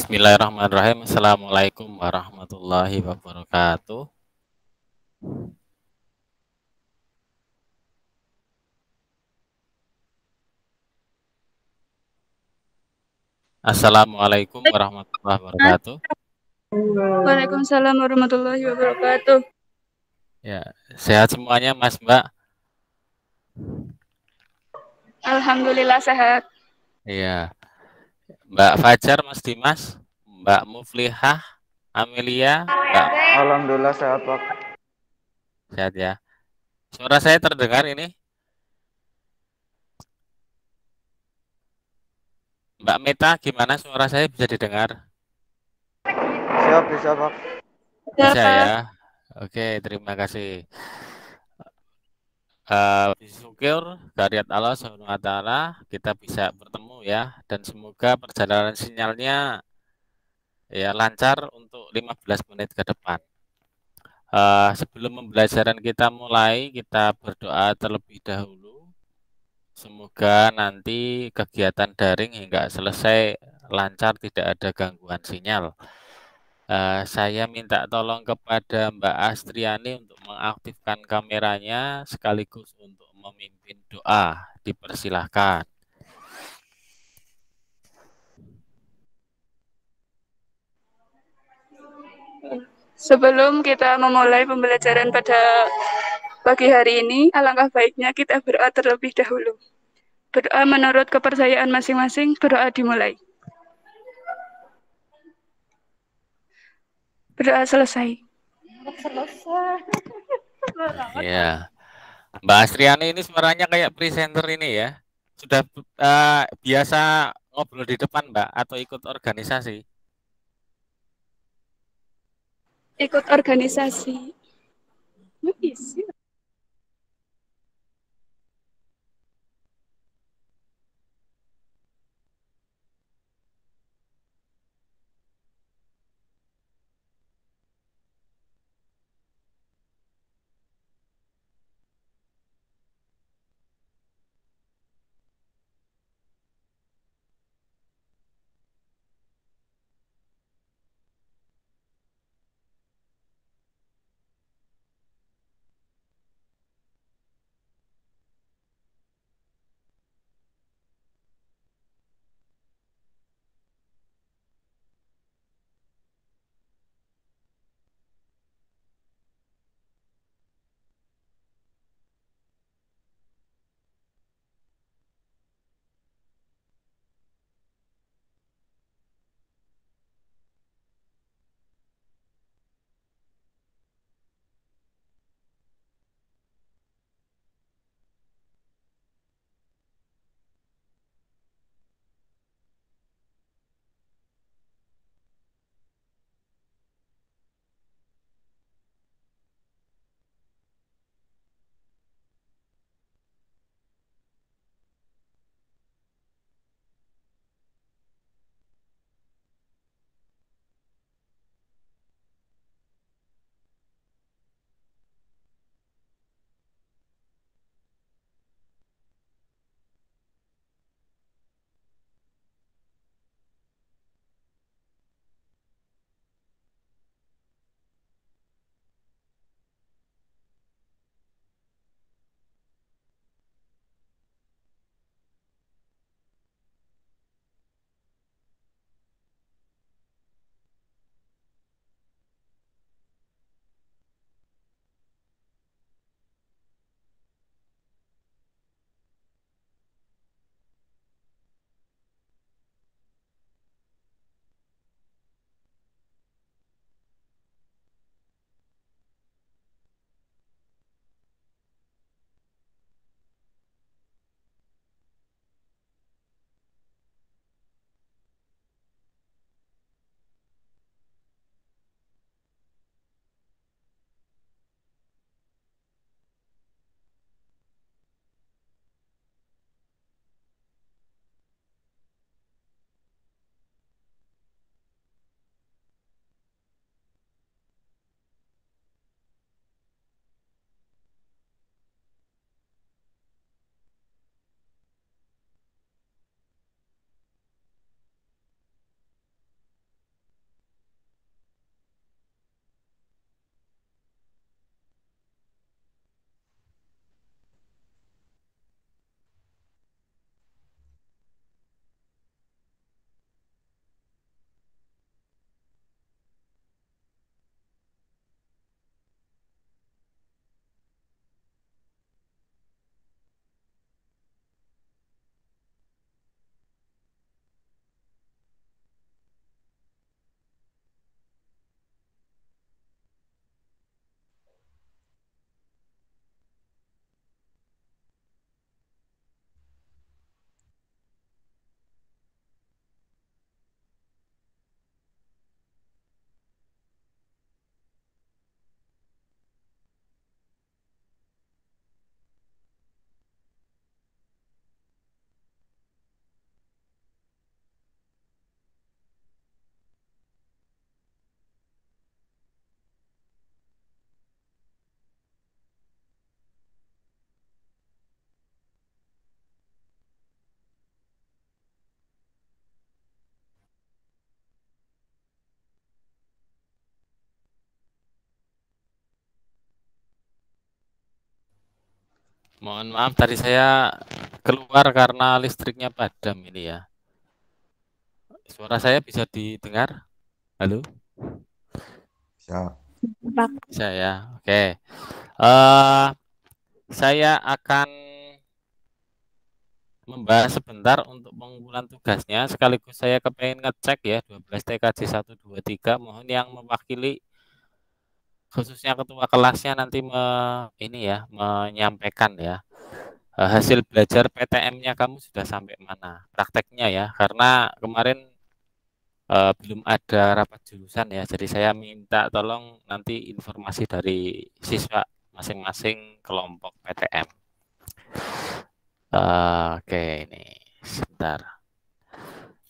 Bismillahirrahmanirrahim. Assalamualaikum warahmatullahi wabarakatuh. Assalamualaikum warahmatullahi wabarakatuh. Waalaikumsalam warahmatullahi wabarakatuh. Ya, sehat semuanya Mas Mbak. Alhamdulillah sehat. Iya, Mbak Fajar, Mas Dimas, Mbak Muflihah, Amelia, Mbak. Alhamdulillah sehat Pak. Sehat ya. Suara saya terdengar ini? Mbak Meta, gimana suara saya bisa didengar? Siap bisa Pak. Bisa ya. Oke, terima kasih. Syukur kehadirat Allah Subhanahu wa taala kita bisa bertemu ya, dan semoga perjalanan sinyalnya ya lancar untuk 15 menit ke depan. Sebelum pembelajaran kita mulai, kita berdoa terlebih dahulu. Semoga nanti kegiatan daring hingga selesai lancar, tidak ada gangguan sinyal. Saya minta tolong kepada Mbak Astriani untuk mengaktifkan kameranya sekaligus untuk memimpin doa. Dipersilahkan. Sebelum kita memulai pembelajaran pada pagi hari ini, alangkah baiknya kita berdoa terlebih dahulu. Berdoa menurut kepercayaan masing-masing, berdoa dimulai. Berdoa selesai. Ya, Mbak Astriani ini suaranya kayak presenter ini ya. Sudah biasa ngobrol di depan Mbak atau ikut organisasi? Ikut organisasi. Mohon maaf tadi saya keluar karena listriknya padam ini ya. Suara saya bisa didengar? Halo? Bisa. Bisa ya. Oke. Eh saya akan membahas sebentar untuk pengumpulan tugasnya sekaligus saya kepengen ngecek ya 12 TKJ 123, mohon yang mewakili khususnya ketua kelasnya nanti ini ya menyampaikan ya hasil belajar PTM-nya kamu sudah sampai mana prakteknya ya, karena kemarin belum ada rapat jurusan ya, jadi saya minta tolong nanti informasi dari siswa masing-masing kelompok PTM. Oke, ini sebentar.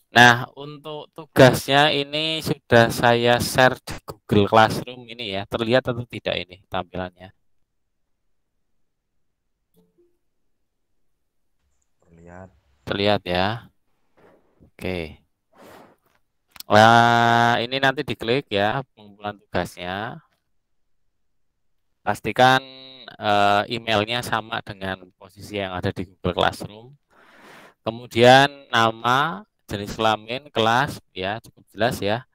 Nah, untuk tugasnya ini sudah saya share di Google Classroom ini ya. Terlihat atau tidak ini tampilannya? Terlihat. Terlihat ya. Oke. Nah, ini nanti diklik ya pengumpulan tugasnya. Pastikan emailnya sama dengan posisi yang ada di Google Classroom. Kemudian nama, jenis kelamin, kelas ya, cukup jelas ya.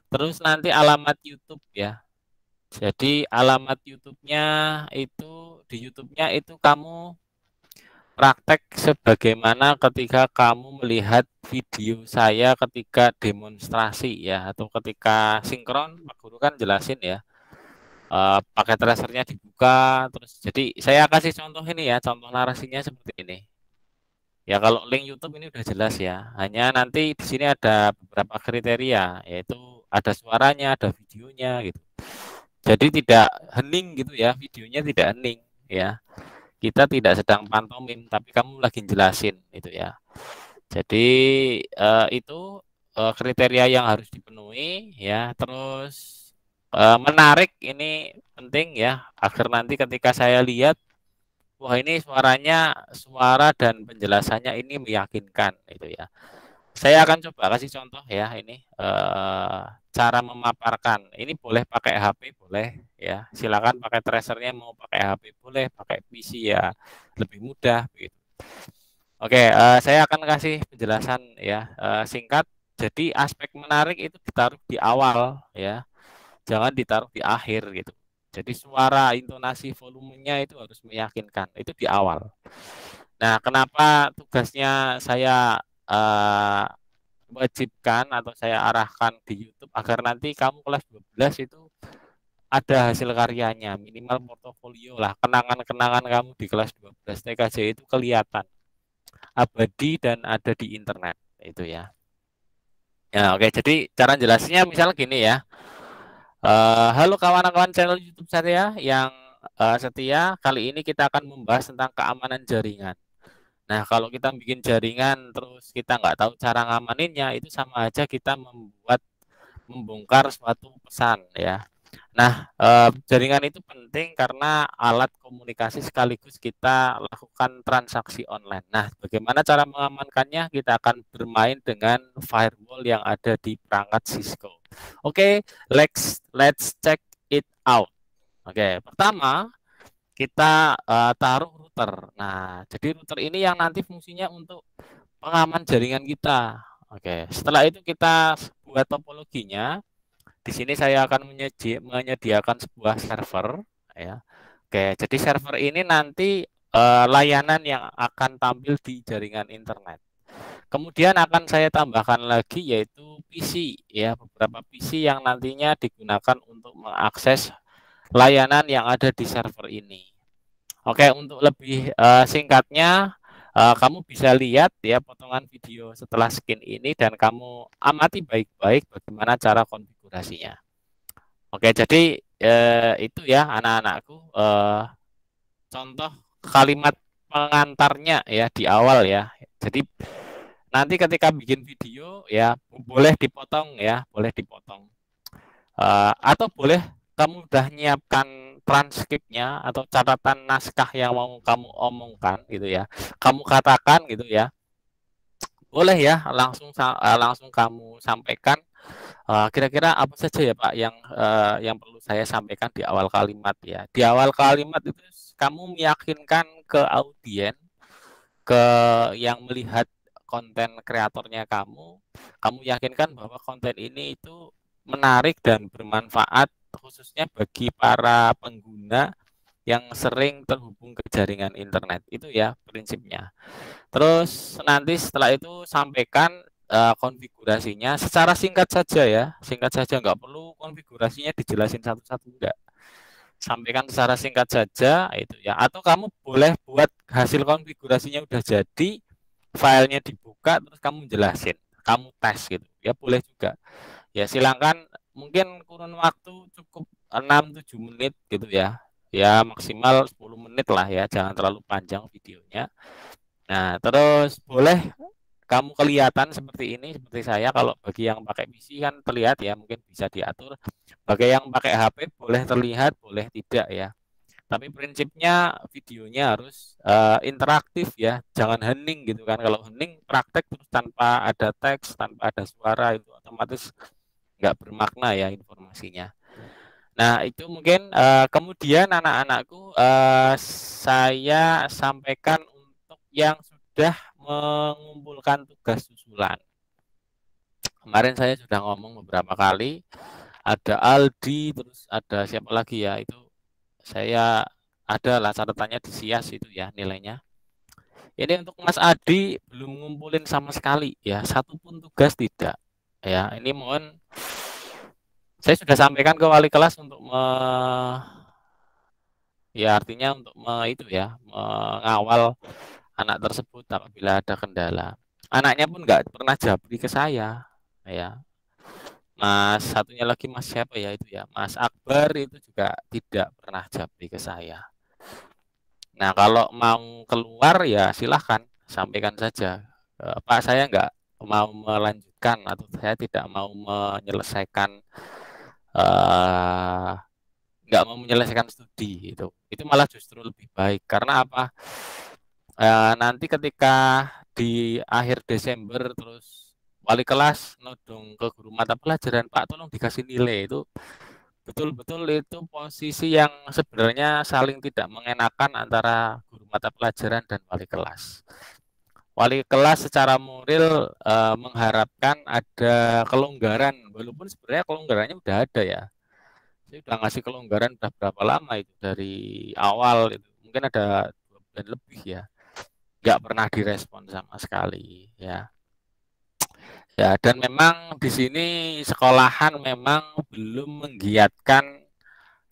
Terus nanti alamat YouTube ya. Jadi alamat YouTube-nya itu di YouTube-nya itu kamu praktek sebagaimana ketika kamu melihat video saya ketika demonstrasi ya, atau ketika sinkron Pak Guru kan jelasin ya. Pakai tracernya dibuka terus. Jadi saya kasih contoh ini ya, contoh narasinya seperti ini. Ya kalau link YouTube ini udah jelas ya. Hanya nanti di sini ada beberapa kriteria, yaitu ada suaranya, ada videonya gitu. Jadi tidak hening gitu ya, videonya tidak hening ya. Kita tidak sedang pantomim, tapi kamu lagi jelasin itu ya. Jadi itu kriteria yang harus dipenuhi ya. Terus menarik ini penting ya, agar nanti ketika saya lihat, wah ini suara dan penjelasannya ini meyakinkan itu ya. Saya akan coba kasih contoh ya ini cara memaparkan. Ini boleh pakai HP boleh ya. Silakan pakai tracernya, mau pakai HP boleh, pakai PC ya lebih mudah begitu. Oke, saya akan kasih penjelasan ya singkat. Jadi aspek menarik itu ditaruh di awal ya. Jangan ditaruh di akhir gitu. Jadi suara, intonasi, volumenya itu harus meyakinkan. Itu di awal. Nah, kenapa tugasnya saya wajibkan atau saya arahkan di YouTube agar nanti kamu kelas 12 itu ada hasil karyanya, minimal portofolio lah, kenangan-kenangan kamu di kelas 12 TKJ itu kelihatan, abadi dan ada di internet itu ya. Ya, oke. Jadi cara jelasnya misalnya gini ya. Halo kawan-kawan channel YouTube saya yang setia, kali ini kita akan membahas tentang keamanan jaringan. Nah, kalau kita bikin jaringan terus kita nggak tahu cara ngamaninnya, itu sama aja kita membongkar suatu pesan ya. Nah, jaringan itu penting karena alat komunikasi sekaligus kita lakukan transaksi online. Nah, bagaimana cara mengamankannya? Kita akan bermain dengan firewall yang ada di perangkat Cisco. Oke, let's check it out. Oke, pertama kita taruh router. Nah, jadi router ini yang nanti fungsinya untuk pengaman jaringan kita. Oke, setelah itu kita buat topologinya. Di sini saya akan menyediakan sebuah server ya. Oke, jadi server ini nanti layanan yang akan tampil di jaringan internet. Kemudian akan saya tambahkan lagi yaitu PC ya, beberapa PC yang nantinya digunakan untuk mengakses layanan yang ada di server ini. Oke, untuk lebih singkatnya kamu bisa lihat ya potongan video setelah skin ini dan kamu amati baik-baik bagaimana cara konfigurasinya. Oke, jadi itu ya anak-anakku contoh kalimat pengantarnya ya di awal ya. Jadi nanti ketika bikin video ya boleh dipotong ya, boleh dipotong. Atau boleh kamu udah nyiapkan transkripnya atau catatan naskah yang mau kamu omongkan gitu ya. Kamu katakan gitu ya. Boleh ya langsung kamu sampaikan kira-kira apa saja ya Pak yang perlu saya sampaikan di awal kalimat ya. Di awal kalimat itu kamu meyakinkan ke audien, ke yang melihat konten kreatornya kamu yakinkan bahwa konten ini itu menarik dan bermanfaat khususnya bagi para pengguna yang sering terhubung ke jaringan internet. Itu ya prinsipnya. Terus nanti setelah itu sampaikan konfigurasinya secara singkat saja ya, singkat saja, nggak perlu konfigurasinya dijelasin satu-satu, enggak. Sampaikan secara singkat saja itu ya, atau kamu boleh buat hasil konfigurasinya udah jadi, filenya dibuka terus kamu jelasin, kamu tes gitu ya, boleh juga ya. Silakan, mungkin kurun waktu cukup 6-7 menit gitu ya, ya maksimal 10 menit lah ya, jangan terlalu panjang videonya. Nah, terus boleh kamu kelihatan seperti ini, seperti saya. Kalau bagi yang pakai PC kan terlihat ya, mungkin bisa diatur. Bagi yang pakai HP boleh terlihat, boleh tidak ya. Tapi prinsipnya videonya harus interaktif ya, jangan hening gitu kan. Kalau hening praktek terus tanpa ada teks, tanpa ada suara, itu otomatis nggak bermakna ya informasinya. Nah, itu mungkin kemudian anak-anakku, saya sampaikan untuk yang sudah mengumpulkan tugas susulan. Kemarin saya sudah ngomong beberapa kali, ada Aldi, terus ada siapa lagi ya, itu saya ada lah catatannya di SIAS itu ya nilainya. Ini untuk Mas Adi belum ngumpulin sama sekali ya, satupun tugas tidak. Ya, ini mohon saya sudah sampaikan ke wali kelas untuk ya artinya untuk itu ya, mengawal anak tersebut apabila ada kendala. Anaknya pun nggak pernah japri ke saya ya. Mas satunya lagi Mas siapa ya itu ya, Mas Akbar itu juga tidak pernah japri ke saya. Nah, kalau mau keluar ya silahkan sampaikan saja, Pak saya nggak mau melanjutkan atau saya tidak mau menyelesaikan nggak mau menyelesaikan studi itu malah justru lebih baik. Karena apa? Nanti ketika di akhir Desember terus wali kelas nodong ke guru mata pelajaran, Pak tolong dikasih nilai, itu betul-betul itu posisi yang sebenarnya saling tidak mengenakan antara guru mata pelajaran dan wali kelas. Wali kelas secara moral mengharapkan ada kelonggaran, walaupun sebenarnya kelonggarannya udah ada ya. Saya udah ngasih kelonggaran udah berapa lama itu, dari awal itu mungkin ada 2 bulan lebih ya, nggak pernah direspon sama sekali ya. Ya, dan memang di sini sekolahan memang belum menggiatkan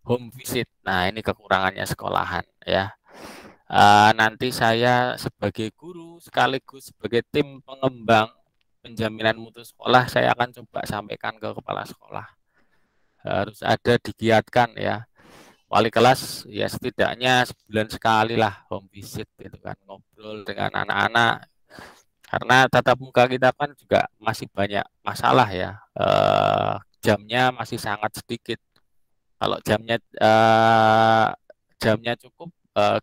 home visit. Nah, ini kekurangannya sekolahan ya. Nanti saya sebagai guru sekaligus sebagai tim pengembang penjaminan mutu sekolah, saya akan coba sampaikan ke kepala sekolah. Harus ada digiatkan ya. Wali kelas ya setidaknya sebulan sekali lah home visit gitu kan, ngobrol dengan anak-anak. Karena tatap muka kita kan juga masih banyak masalah ya, jamnya masih sangat sedikit. Kalau jamnya cukup,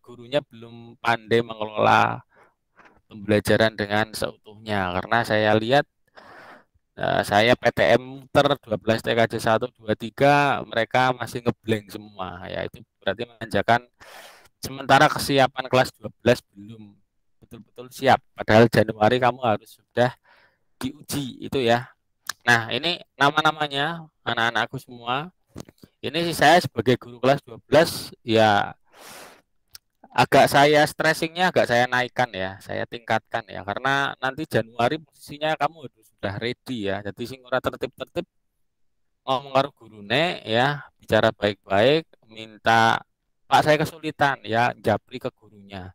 gurunya belum pandai mengelola pembelajaran dengan seutuhnya. Karena saya lihat, saya PTM muter 12 TKJ 1, 2, 3, mereka masih ngeblank semua. Ya itu berarti menandakan sementara kesiapan kelas 12 belum betul-betul siap. Padahal Januari kamu harus sudah diuji itu ya. Nah, ini nama-namanya anak-anakku semua. Ini sih saya sebagai guru kelas 12 ya, agak saya stressingnya agak saya naikkan ya, saya tingkatkan ya. Karena nanti Januari posisinya kamu harus sudah ready ya. Jadi sing ora tertib-tertib ngomong karo gurune ya, bicara baik-baik, minta Pak saya kesulitan ya, japri ke gurunya.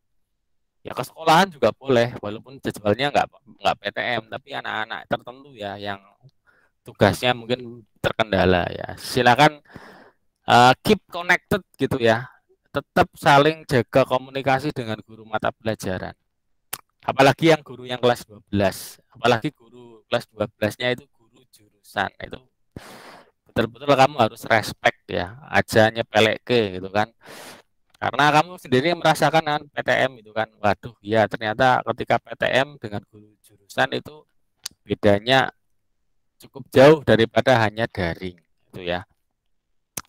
Ya ke sekolahan juga boleh, walaupun jadwalnya nggak PTM, tapi anak-anak tertentu ya yang tugasnya mungkin terkendala ya. Silakan keep connected gitu ya. Tetap saling jaga komunikasi dengan guru mata pelajaran. Apalagi yang guru yang kelas 12, apalagi guru kelas 12-nya itu guru jurusan. Itu betul-betul kamu harus respect ya, aja nyepelek gitu kan. Karena kamu sendiri merasakan kan PTM itu kan, waduh ya ternyata ketika PTM dengan guru jurusan itu bedanya cukup jauh daripada hanya daring itu ya.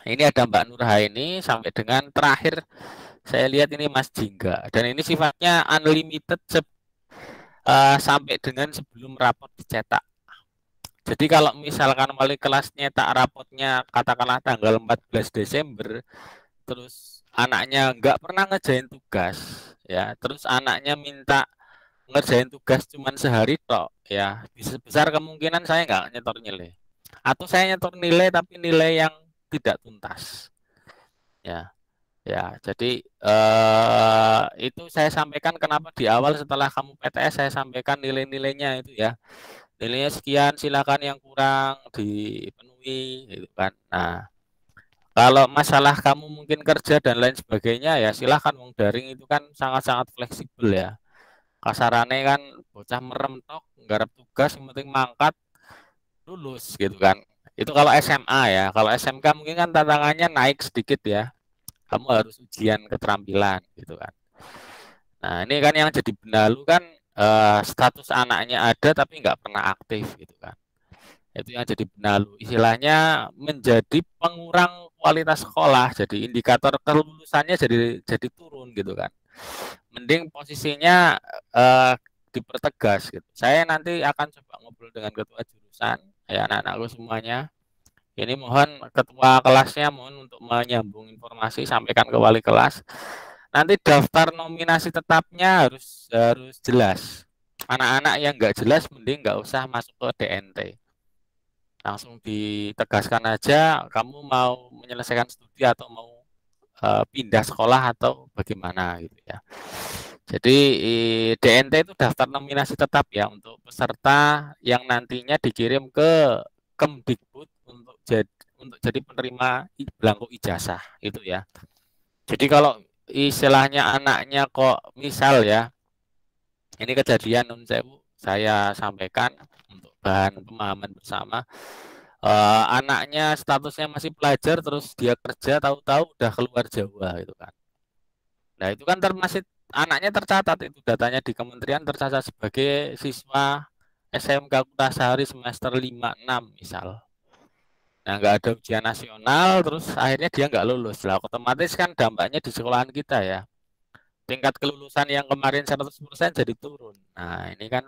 Ini ada Mbak Nurha ini sampai dengan terakhir Saya lihat ini Mas Jingga, dan ini sifatnya unlimited sampai dengan sebelum rapot dicetak. Jadi kalau misalkan wali kelas nyetak rapotnya katakanlah tanggal 14 Desember, terus anaknya nggak pernah ngerjain tugas, ya, terus anaknya minta ngerjain tugas cuman sehari tok, ya, besar kemungkinan saya nggak nyetor nilai. Atau saya nyetor nilai tapi nilai yang tidak tuntas. Ya, ya. Jadi itu saya sampaikan kenapa di awal setelah kamu PTS saya sampaikan nilai-nilainya itu ya. Nilainya sekian, silakan yang kurang dipenuhi gitu kan. Nah, kalau masalah kamu mungkin kerja dan lain sebagainya ya silahkan, wong daring itu kan sangat-sangat fleksibel ya. Kasarannya kan bocah merem tok, nggarap tugas yang penting mangkat lulus gitu kan. Itu kalau SMA ya. Kalau SMK mungkin kan tantangannya naik sedikit ya. Kamu harus ujian keterampilan gitu kan. Nah, ini kan yang jadi benalu kan status anaknya ada tapi nggak pernah aktif gitu kan. Itu yang jadi benalu. Istilahnya menjadi pengurang kualitas sekolah. Jadi indikator kelulusannya jadi turun gitu kan. Mending posisinya dipertegas gitu. Saya nanti akan coba ngobrol dengan ketua jurusan ya anak-anakku semuanya. Ini mohon ketua kelasnya mohon untuk menyambung informasi sampaikan ke wali kelas. Nanti daftar nominasi tetapnya harus jelas. Anak-anak yang nggak jelas mending nggak usah masuk ke DNT. Langsung ditegaskan aja kamu mau menyelesaikan studi atau mau pindah sekolah atau bagaimana gitu ya. Jadi DNT itu daftar nominasi tetap ya untuk peserta yang nantinya dikirim ke Kemdikbud untuk jadi penerima belangko ijazah itu ya. Jadi kalau istilahnya anaknya kok misal ya, ini kejadian nun sewu saya sampaikan untuk bahan pemahaman bersama. Anaknya statusnya masih pelajar terus dia kerja tahu-tahu udah keluar Jawa gitu kan. Nah itu kan masih anaknya tercatat itu datanya di kementerian tercatat sebagai siswa SMK Kutasari semester 5-6 misal. Nah nggak ada ujian nasional terus akhirnya dia nggak lulus lah, otomatis kan dampaknya di sekolahan kita ya, tingkat kelulusan yang kemarin 100% jadi turun. Nah ini kan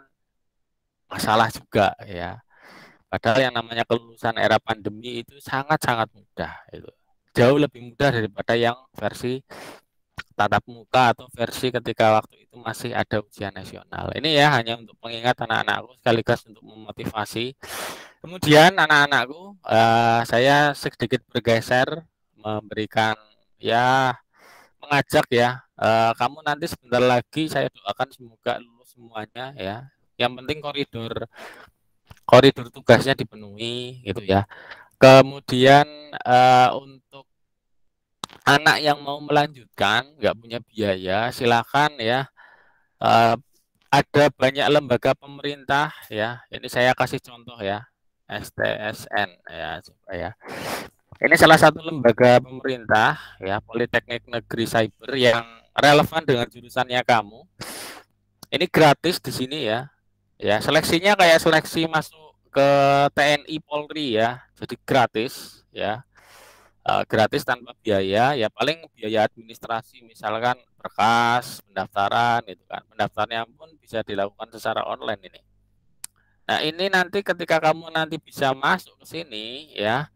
masalah juga ya, padahal yang namanya kelulusan era pandemi itu sangat-sangat mudah, itu jauh lebih mudah daripada yang versi tatap muka atau versi ketika waktu itu masih ada ujian nasional. Ini ya hanya untuk mengingat anak-anakku sekaligus untuk memotivasi. Kemudian anak-anakku, saya sedikit bergeser memberikan ya mengajak ya, kamu nanti sebentar lagi saya doakan semoga lulus semuanya ya. Yang penting koridor tugasnya dipenuhi gitu ya. Kemudian untuk anak yang mau melanjutkan nggak punya biaya silakan ya, ada banyak lembaga pemerintah ya, ini saya kasih contoh ya, STSN ya coba ya, ini salah satu lembaga pemerintah ya, Politeknik Negeri Cyber yang relevan dengan jurusannya kamu. Ini gratis di sini ya, ya seleksinya kayak seleksi masuk ke TNI Polri ya, jadi gratis ya. Gratis tanpa biaya ya, paling biaya administrasi misalkan berkas pendaftaran itu kan, pendaftarannya pun bisa dilakukan secara online ini. Nah ini nanti ketika kamu nanti bisa masuk ke sini ya,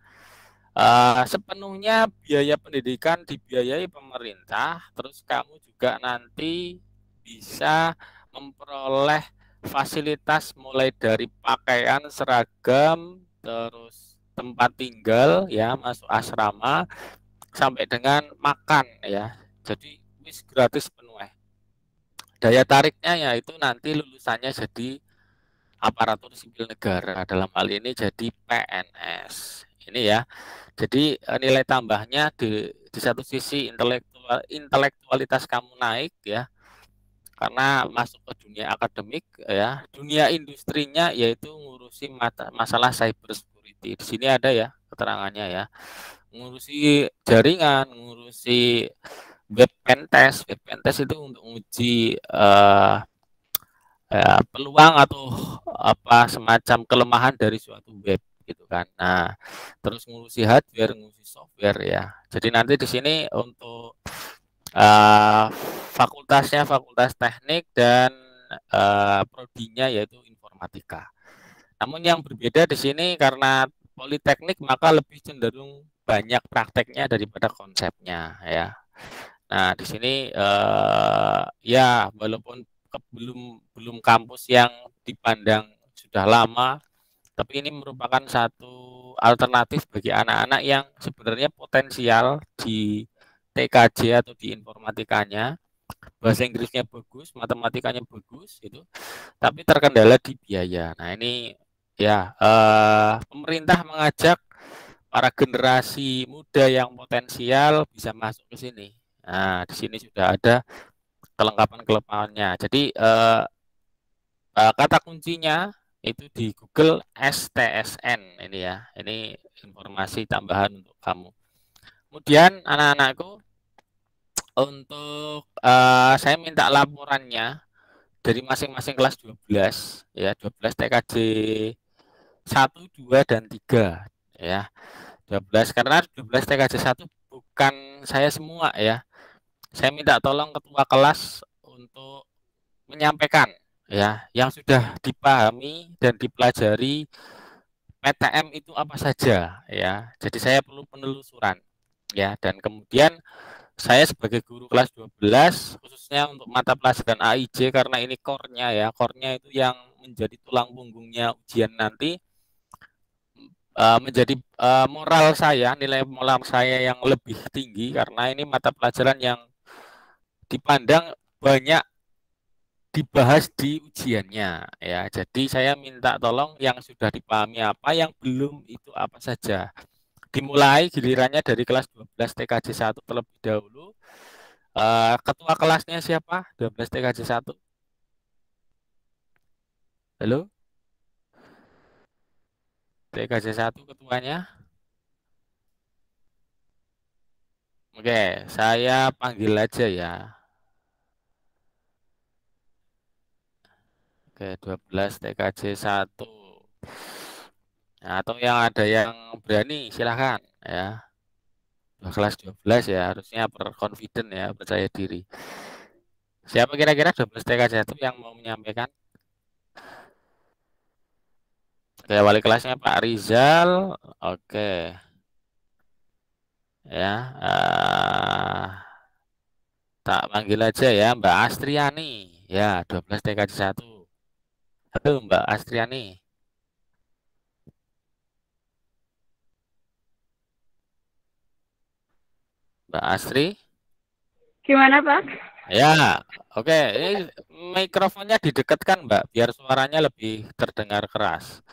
sepenuhnya biaya pendidikan dibiayai pemerintah, terus kamu juga nanti bisa memperoleh fasilitas mulai dari pakaian, seragam, terus tempat tinggal ya, masuk asrama sampai dengan makan ya. Jadi wis gratis penuh. Daya tariknya yaitu nanti lulusannya jadi aparatur sipil negara, dalam hal ini jadi PNS. Ini ya. Jadi nilai tambahnya di satu sisi intelektualitas kamu naik ya, karena masuk ke dunia akademik ya, dunia industrinya yaitu ngurusi masalah cyber security. Di sini ada ya keterangannya ya, ngurusi jaringan, ngurusi web pentest. Web pentest itu untuk uji peluang atau apa semacam kelemahan dari suatu web gitu kan. Nah, terus ngurusi hardware, ngurusi software ya. Jadi nanti di sini untuk Uh, fakultasnya fakultas teknik dan prodinya yaitu informatika. Namun yang berbeda di sini karena politeknik maka lebih cenderung banyak prakteknya daripada konsepnya ya. Nah di sini ya walaupun belum kampus yang dipandang sudah lama, tapi ini merupakan satu alternatif bagi anak-anak yang sebenarnya potensial di TKJ atau di informatikanya, bahasa Inggrisnya bagus, matematikanya bagus, itu, tapi terkendala di biaya. Nah ini ya pemerintah mengajak para generasi muda yang potensial bisa masuk ke sini. Nah di sini sudah ada kelengkapan-kelengkapannya. Jadi kata kuncinya itu di Google STSN ini ya. Ini informasi tambahan untuk kamu. Kemudian anak-anakku, untuk saya minta laporannya dari masing-masing kelas 12 ya, 12 TKJ 1, 2 dan 3 ya. 12 karena 12 TKJ 1 bukan saya semua ya. Saya minta tolong ketua kelas untuk menyampaikan ya yang sudah dipahami dan dipelajari PTM itu apa saja ya. Jadi saya perlu penelusuran ya, dan kemudian saya sebagai guru kelas 12 khususnya untuk mata pelajaran AIJ karena ini core-nya ya. Core-nya itu yang menjadi tulang punggungnya ujian nanti, menjadi moral saya, nilai moral saya yang lebih tinggi karena ini mata pelajaran yang dipandang banyak dibahas di ujiannya ya. Jadi saya minta tolong yang sudah dipahami apa, yang belum itu apa saja. Dimulai gilirannya dari kelas 12 TKJ 1 terlebih dahulu. Ketua kelasnya siapa? 12 TKJ 1. Halo? TKJ 1 ketuanya? Oke, saya panggil aja ya. Oke, 12 TKJ 1. Nah, atau yang ada yang berani silahkan ya. Kelas 12 ya, harusnya confident ya, percaya diri. Siapa kira-kira 12 TKJ 1 yang mau menyampaikan? Oke, wali kelasnya Pak Rizal. Oke. Ya, tak panggil aja ya Mbak Astriani. Ya, 12 TKJ 1. Halo Mbak Astriani. Mbak Astri? Gimana, Pak? Ya, oke. Ini mikrofonnya didekatkan, Mbak, biar suaranya lebih terdengar keras.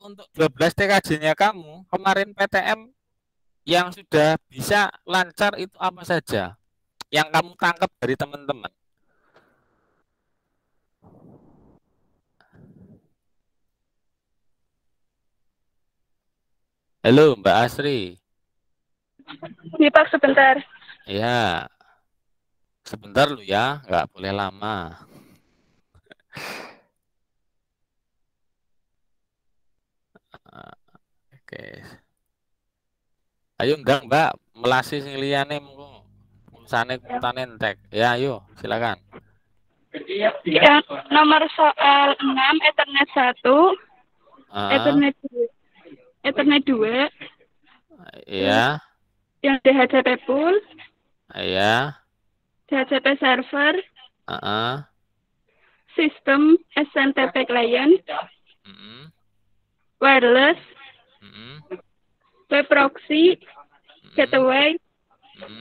Untuk 12 TKJ-nya kamu, kemarin PTM yang sudah bisa lancar itu apa saja? Yang kamu tangkap dari teman-teman? Halo, Mbak Astri. Ini Pak sebentar. Ya, sebentar lu ya, nggak boleh lama. Oke. Ayo enggak Mbak, melasi sing liyane mengko. Pulsane kuotane entek. Ya, ayo, silakan. Yang nomor soal 6, Ethernet 1, Ethernet 2, Ethernet 2, Iya, yang DHCP pool, iya, DHCP server, heeh, sistem SMTP client, wireless, web proxy, gateway,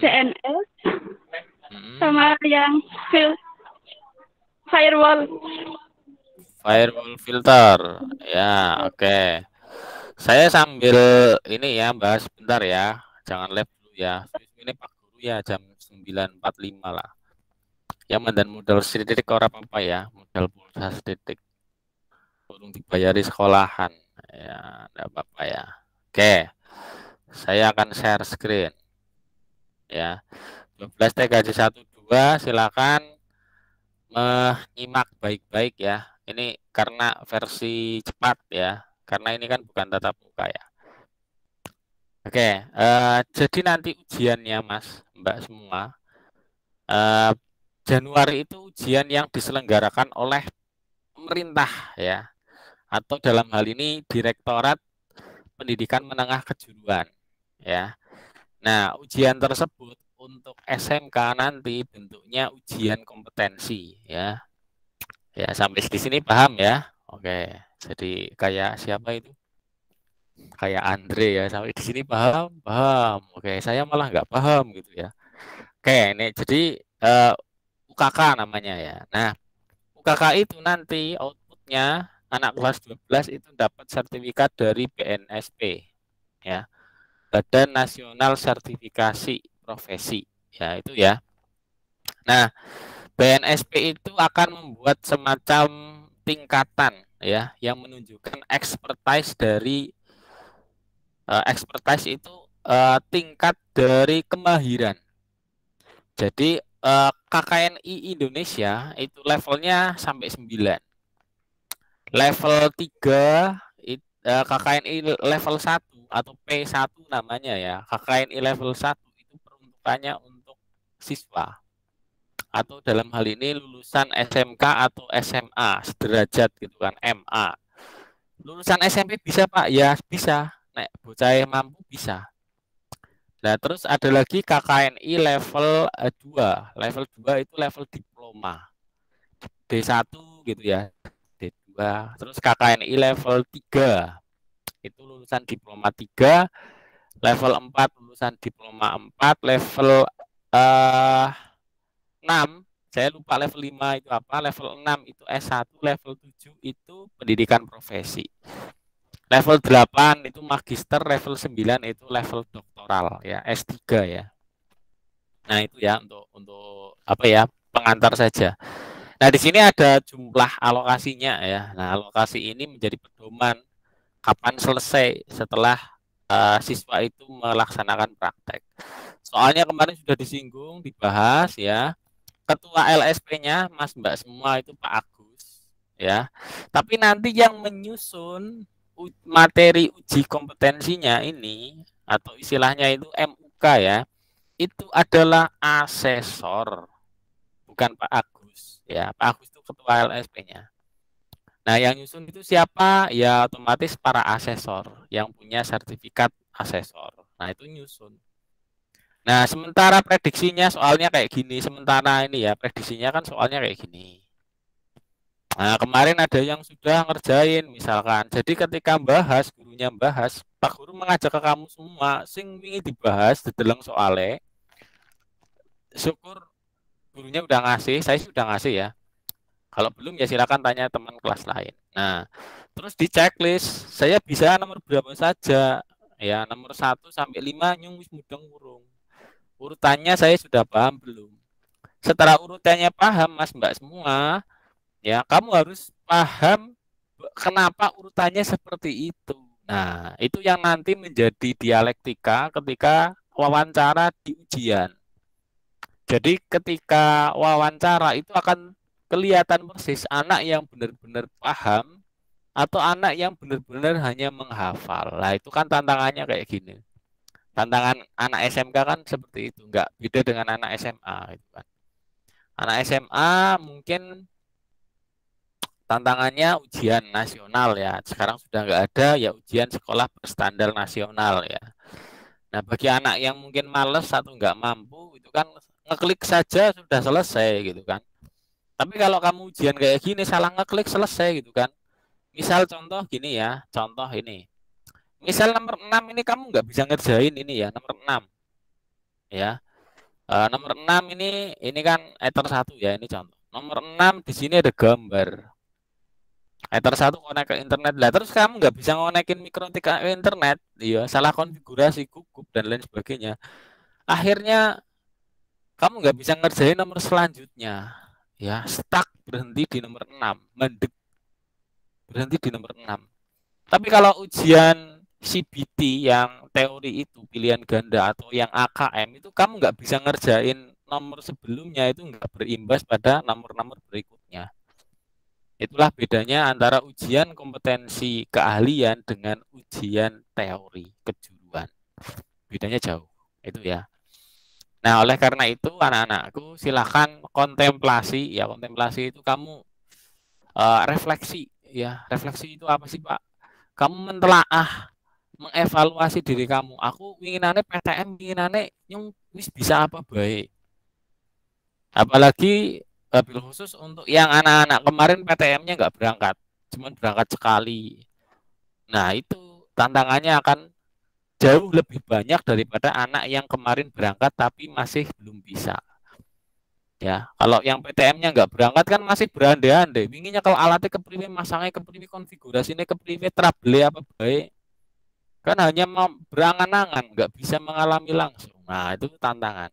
DNS, sama yang firewall. Firewall filter. Ya, oke. Saya sambil ini ya, bahas sebentar ya. Jangan lab dulu ya. Ini Pak Guru ya jam 9.45 lah. Ya, dan modal sedikit orang apa ya, modal pulsa sedikit. Kurang dibayari sekolahan. Ya, enggak apa-apa ya. Oke. Saya akan share screen. Ya. 12 TKJ 1 2 silakan menyimak baik-baik ya. Ini karena versi cepat ya. Karena ini kan bukan tatap muka ya. Oke, jadi nanti ujiannya Mas, Mbak semua eh, Januari itu ujian yang diselenggarakan oleh pemerintah ya, atau dalam hal ini Direktorat Pendidikan Menengah Kejuruan ya. Nah, ujian tersebut untuk SMK nanti bentuknya ujian kompetensi ya. Ya, sampai di sini paham ya? Oke. Jadi kayak siapa itu? Kayak Andre ya, sampai di sini paham? Paham. Oke, saya malah nggak paham gitu ya. Oke, ini jadi UKK namanya ya. Nah, UKK itu nanti outputnya anak kelas 12 itu dapat sertifikat dari BNSP ya, Badan Nasional Sertifikasi Profesi ya, itu ya. Nah, BNSP itu akan membuat semacam tingkatan ya yang menunjukkan expertise itu tingkat dari kemahiran. Jadi KKNI Indonesia itu levelnya sampai 9. Level 3 KKNI level 1 atau P1 namanya ya. KKNI level 1 itu peruntukannya untuk siswa atau dalam hal ini lulusan SMK atau SMA sederajat gitu kan, MA. Lulusan SMP bisa Pak? Ya bisa. Nek bocah mampu bisa. Nah, terus ada lagi KKNI level 2. Level 2 itu level diploma. D1 gitu ya. D2. Terus KKNI level 3. Itu lulusan diploma 3. Level 4 lulusan diploma 4. Level 6, saya lupa level 5 itu apa. Level 6 itu S1. Level 7 itu pendidikan profesi. Level 8 itu magister, level 9 itu level doktoral ya, S3 ya. Nah, itu ya untuk apa ya, pengantar saja. Nah, di sini ada jumlah alokasinya ya. Nah, alokasi ini menjadi pedoman kapan selesai setelah siswa itu melaksanakan praktek. Soalnya kemarin sudah disinggung, dibahas ya. Ketua LSP-nya Mas Mbak semua itu Pak Agus ya. Tapi nanti yang menyusun materi uji kompetensinya ini atau istilahnya itu MUK ya, itu adalah asesor, bukan Pak Agus ya. Pak Agus itu ketua LSP-nya. Nah, yang nyusun itu siapa? Ya otomatis para asesor yang punya sertifikat asesor. Nah, itu nyusun. Nah, sementara prediksinya soalnya kayak gini. Sementara ini ya, prediksinya kan soalnya kayak gini. Nah, kemarin ada yang sudah ngerjain misalkan. Jadi ketika bahas, gurunya bahas, Pak Guru mengajak ke kamu semua, sing wingi dibahas, dideleng soalnya. Syukur gurunya udah ngasih, saya sudah ngasih ya. Kalau belum ya silakan tanya teman kelas lain. Nah, terus di checklist, saya bisa nomor berapa saja. Ya, nomor 1 sampai 5 nyung wis mudeng urung. Urutannya saya sudah paham belum? Setelah urutannya paham Mas Mbak semua, ya kamu harus paham kenapa urutannya seperti itu. Nah, itu yang nanti menjadi dialektika ketika wawancara di ujian. Jadi ketika wawancara itu akan kelihatan persis anak yang benar-benar paham atau anak yang benar-benar hanya menghafal. Nah, itu kan tantangannya kayak gini. Tantangan anak SMK kan seperti itu, nggak beda dengan anak SMA gitu kan. Anak SMA mungkin tantangannya ujian nasional ya. Sekarang sudah nggak ada ya ujian sekolah berstandar nasional ya. Nah, bagi anak yang mungkin males atau nggak mampu itu kan ngeklik saja sudah selesai gitu kan. Tapi kalau kamu ujian kayak gini salah ngeklik selesai gitu kan. Misal contoh gini ya, contoh ini. Misal nomor 6 ini kamu nggak bisa ngerjain ini ya, nomor 6 ya. Nomor 6 ini kan ether 1 ya, ini contoh. Nomor 6 di sini ada gambar. Ether 1 konek ke internet lah, terus kamu nggak bisa ngonekin mikrotik ke internet, iya salah konfigurasi gugup dan lain sebagainya. Akhirnya kamu nggak bisa ngerjain nomor selanjutnya, ya stuck berhenti di nomor 6, mendek berhenti di nomor 6. Tapi kalau ujian CBT yang teori itu pilihan ganda atau yang AKM itu kamu nggak bisa ngerjain nomor sebelumnya, itu nggak berimbas pada nomor-nomor berikutnya. Itulah bedanya antara ujian kompetensi keahlian dengan ujian teori kejuruan. Bedanya jauh. Itu ya. Nah, oleh karena itu anak-anakku silakan kontemplasi ya. Kontemplasi itu kamu refleksi ya. Refleksi itu apa sih, Pak? Kamu mentelaah, mengevaluasi diri kamu. Aku winginane PTM, winginane nyung wis bisa apa baik. Apalagi bil khusus untuk yang anak-anak kemarin PTM-nya nggak berangkat, cuman berangkat sekali. Nah, itu tantangannya akan jauh lebih banyak daripada anak yang kemarin berangkat tapi masih belum bisa. Ya, kalau yang PTM-nya nggak berangkat kan masih berandai-andai. Winginya kalau alatnya kepriwe, masangnya kepriwe, konfigurasinya kepriwe, trouble apa baik. Kan hanya mau berangan-angan, nggak bisa mengalami langsung. Nah, itu tantangan.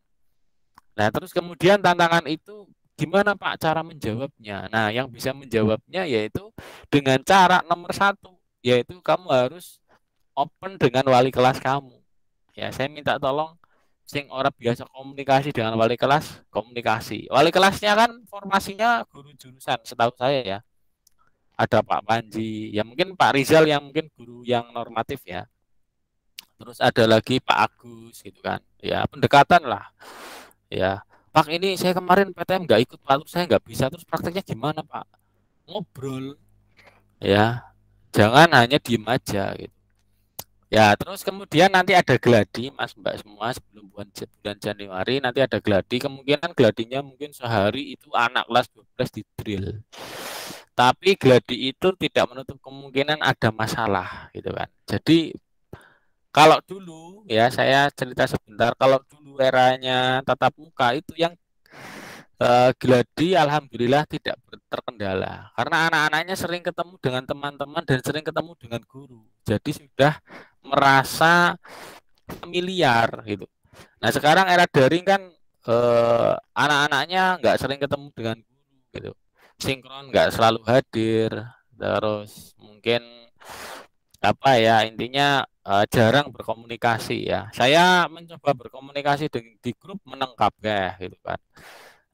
Nah, terus kemudian tantangan itu gimana Pak cara menjawabnya? Nah, yang bisa menjawabnya yaitu dengan cara nomor satu, yaitu kamu harus open dengan wali kelas kamu. Ya, saya minta tolong sing orang biasa komunikasi dengan wali kelas, komunikasi. Wali kelasnya kan formasinya guru jurusan, setahu saya ya. Ada Pak Panji, ya mungkin Pak Rizal yang mungkin guru yang normatif ya. Terus ada lagi Pak Agus gitu kan. Ya, pendekatan lah. Ya, Pak ini saya kemarin PTM nggak ikut Pak, terus saya nggak bisa, terus prakteknya gimana Pak? Ngobrol, ya, jangan hanya diem aja gitu. Ya, terus kemudian nanti ada gladi, Mas Mbak semua sebelum bulan Januari nanti ada gladi. Kemungkinan gladinya mungkin sehari itu anak kelas 12 di drill. Tapi gladi itu tidak menutup kemungkinan ada masalah gitu kan. Jadi kalau dulu ya saya cerita sebentar, kalau dulu eranya tatap muka itu yang gladi alhamdulillah tidak terkendala karena anak-anaknya sering ketemu dengan teman-teman dan sering ketemu dengan guru. Jadi sudah merasa familiar gitu. Nah, sekarang era daring kan anak-anaknya nggak sering ketemu dengan guru gitu. Sinkron nggak selalu hadir. Terus mungkin apa ya intinya jarang berkomunikasi ya. Saya mencoba berkomunikasi di grup menengkap ya gitu kan.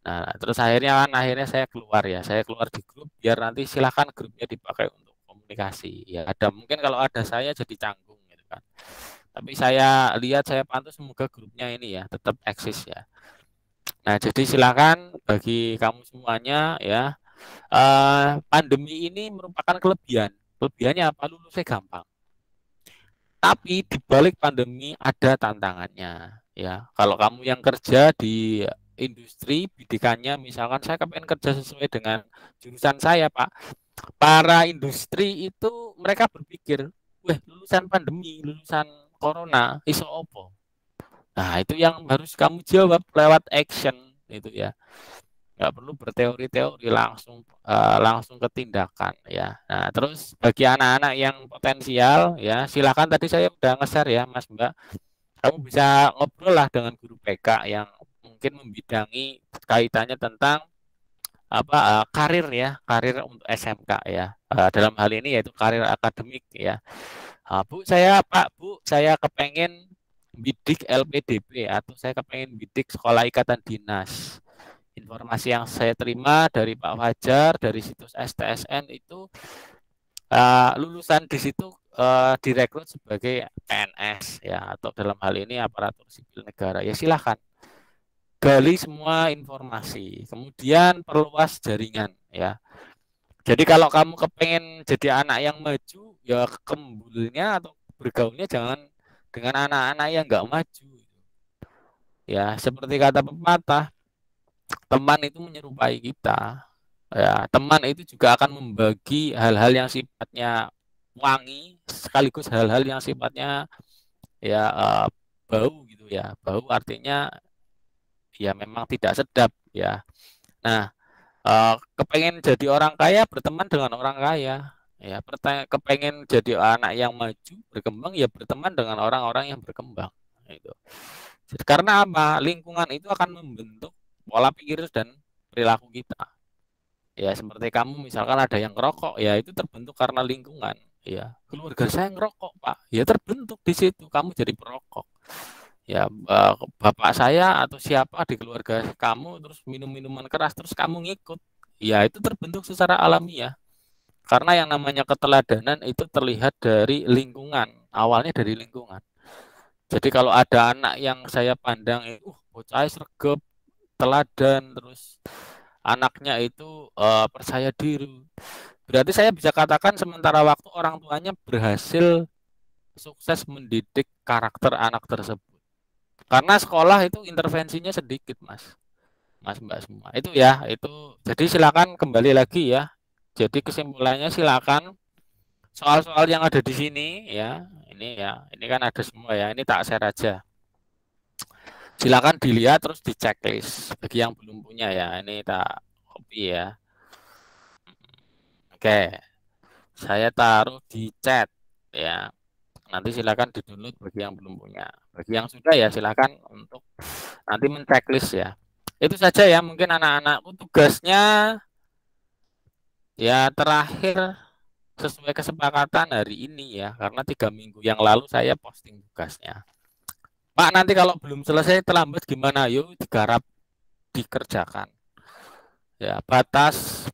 Nah, terus akhirnya saya keluar ya. Saya keluar di grup biar nanti silakan grupnya dipakai untuk komunikasi. Ya, ada mungkin kalau ada saya jadi canggung gitu kan. Tapi saya lihat saya pantau semoga grupnya ini ya tetap eksis ya. Nah, jadi silakan bagi kamu semuanya ya. Pandemi ini merupakan kelebihan. Kelebihannya apa? Lulusnya gampang. Tapi di balik pandemi ada tantangannya ya. Kalau kamu yang kerja di industri bidikannya misalkan saya kepengen kerja sesuai dengan jurusan saya Pak. Para industri itu mereka berpikir, wah lulusan pandemi, lulusan corona, iso opo. Nah itu yang harus kamu jawab lewat action itu ya. Nggak perlu berteori-teori langsung ke tindakan ya. Nah terus bagi anak-anak yang potensial ya silakan tadi saya udah nge-share ya Mas Mbak. Kamu bisa ngobrol lah dengan guru PK yang mungkin membidangi kaitannya tentang apa karir ya, karir untuk SMK ya. Dalam hal ini yaitu karir akademik ya. Bu saya Pak Bu saya kepengen bidik LPDP atau saya kepengen bidik sekolah ikatan dinas. Informasi yang saya terima dari Pak Fajar dari situs STSN itu lulusan di situ direkrut sebagai PNS ya atau dalam hal ini aparatur sipil negara ya silahkan gali semua informasi kemudian perluas jaringan ya. Jadi kalau kamu kepengen jadi anak yang maju ya kembulnya atau bergaulnya jangan dengan anak-anak yang nggak maju ya seperti kata pepatah teman itu menyerupai kita ya teman itu juga akan membagi hal-hal yang sifatnya wangi sekaligus hal-hal yang sifatnya ya bau gitu ya bau artinya ya memang tidak sedap ya. Nah kepengen jadi orang kaya berteman dengan orang kaya ya kepengen jadi anak yang maju berkembang ya berteman dengan orang-orang yang berkembang itu. Karena apa lingkungan itu akan membentuk pola pikir dan perilaku kita ya seperti kamu misalkan ada yang ngerokok ya itu terbentuk karena lingkungan ya keluarga saya ngerokok Pak ya terbentuk di situ kamu jadi perokok ya bapak saya atau siapa di keluarga kamu terus minum minuman keras terus kamu ngikut ya itu terbentuk secara alamiah karena yang namanya keteladanan itu terlihat dari lingkungan awalnya dari lingkungan. Jadi kalau ada anak yang saya pandang bocah sregep, teladan, terus anaknya itu percaya diri. Berarti saya bisa katakan sementara waktu orang tuanya berhasil sukses mendidik karakter anak tersebut. Karena sekolah itu intervensinya sedikit, Mas. Mas Mbak semua. Itu ya, itu. Jadi silakan kembali lagi ya. Jadi kesimpulannya silakan soal-soal yang ada di sini ya. Ini ya, ini kan ada semua ya. Ini tak share aja. Silakan dilihat terus di checklist bagi yang belum punya ya. Ini tak copy ya. Oke. Saya taruh di chat ya. Nanti silakan di-download bagi yang belum punya. Bagi yang sudah ya silakan untuk nanti men-checklist ya. Itu saja ya mungkin anak-anakku tugasnya ya terakhir sesuai kesepakatan hari ini ya. Karena 3 minggu yang lalu saya posting tugasnya. Pak nanti kalau belum selesai terlambat gimana? Yuk digarap dikerjakan. Ya batas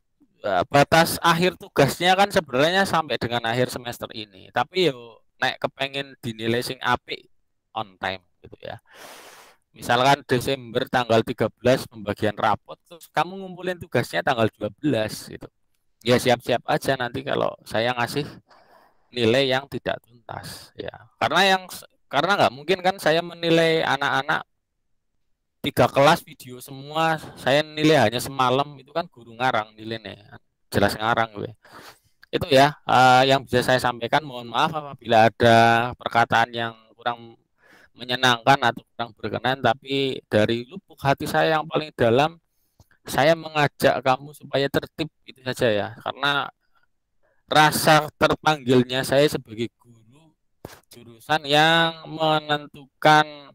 akhir tugasnya kan sebenarnya sampai dengan akhir semester ini. Tapi yuk nek kepengen dinilai sing apik on time gitu ya. Misalkan Desember tanggal 13 pembagian rapot, terus kamu ngumpulin tugasnya tanggal 12 gitu. Ya siap-siap aja nanti kalau saya ngasih nilai yang tidak tuntas ya. Karena nggak mungkin kan saya menilai anak-anak 3 kelas video semua, saya nilai hanya semalam, itu kan guru ngarang nilainya. Jelas ngarang gue. Itu ya yang bisa saya sampaikan. Mohon maaf apabila ada perkataan yang kurang menyenangkan atau kurang berkenan, tapi dari lubuk hati saya yang paling dalam, saya mengajak kamu supaya tertib, itu saja ya. Karena rasa terpanggilnya saya sebagai guru jurusan yang menentukan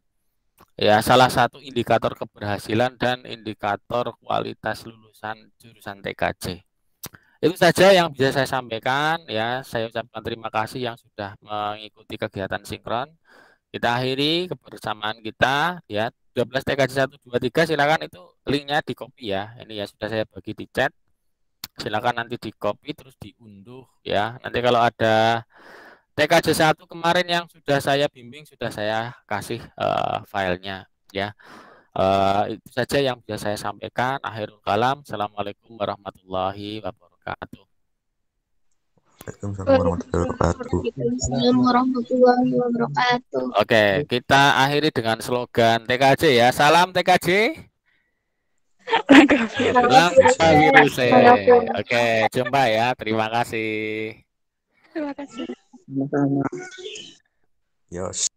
ya salah satu indikator keberhasilan dan indikator kualitas lulusan jurusan TKJ. Itu saja yang bisa saya sampaikan ya. Saya ucapkan terima kasih yang sudah mengikuti kegiatan sinkron. Kita akhiri kebersamaan kita ya. 12 TKJ 1 2 3 silakan, itu linknya di copy ya. Ini ya sudah saya bagi di chat. Silakan nanti di copy terus diunduh ya. Nanti kalau ada TKJ 1 kemarin yang sudah saya bimbing, sudah saya kasih filenya ya. Itu saja yang bisa saya sampaikan. Akhirul kalam. Assalamualaikum warahmatullahi wabarakatuh. Waalaikumsalam warahmatullahi wabarakatuh. Waalaikumsalam warahmatullahi wabarakatuh. Oke, kita akhiri dengan slogan TKJ ya. Salam TKJ. Langkah virus. Oke, jumpa ya. Terima kasih. Terima kasih. Yos.